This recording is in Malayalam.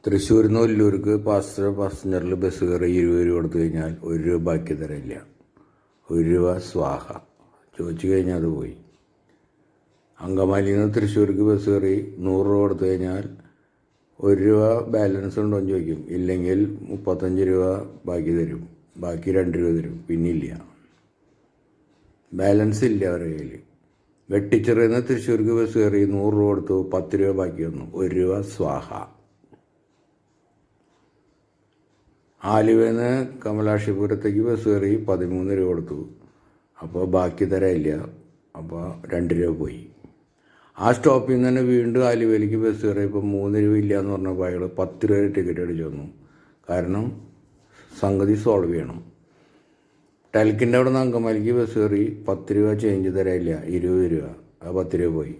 തൃശ്ശൂരിൽ നിന്ന് ഒല്ലൂർക്ക് പാസഞ്ചറിൽ ബസ് കയറി 20 രൂപ കൊടുത്തു കഴിഞ്ഞാൽ 1 രൂപ ബാക്കി തരില്ല. 1 രൂപ സ്വാഹ. ചോദിച്ചു കഴിഞ്ഞാൽ അത് പോയി. അങ്കമാലിയിൽ നിന്ന് തൃശ്ശൂർക്ക് ബസ് കയറി 100 രൂപ കൊടുത്തു കഴിഞ്ഞാൽ 1 രൂപ ബാലൻസ് ഉണ്ടോ എന്ന് ചോദിക്കും. ഇല്ലെങ്കിൽ 35 രൂപ ബാക്കി തരും. ബാക്കി 2 രൂപ തരും. പിന്നില്ല, ബാലൻസ് ഇല്ല അവരുടെ കയ്യിൽ. വെട്ടിച്ചിറയിൽ നിന്ന് തൃശ്ശൂർക്ക് ബസ് കയറി 100 രൂപ കൊടുത്തു, 10 രൂപ ബാക്കി വന്നു. 1 രൂപ സ്വാഹ. ആലുവയിൽ നിന്ന് കമലാക്ഷിപുരത്തേക്ക് ബസ് കയറി 13 രൂപ കൊടുത്തു. അപ്പോൾ ബാക്കി തരാനില്ല. അപ്പോൾ 2 രൂപ പോയി. ആ സ്റ്റോപ്പിൽ നിന്ന് തന്നെ വീണ്ടും ആലുവയിലേക്ക് ബസ് കയറിയപ്പോൾ 3 രൂപ ഇല്ല എന്ന് പറഞ്ഞപ്പോൾ അയാൾ 10 രൂപ ടിക്കറ്റ് അടിച്ചു വന്നു. കാരണം സംഗതി സോൾവ് ചെയ്യണം. ടെൽക്കിൻ്റെ അവിടെ നിന്ന് അങ്കമാലിക്ക് ബസ് കയറി 10 രൂപ ചേഞ്ച് തരാനില്ല, 20 രൂപ. ആ 10 രൂപ പോയി.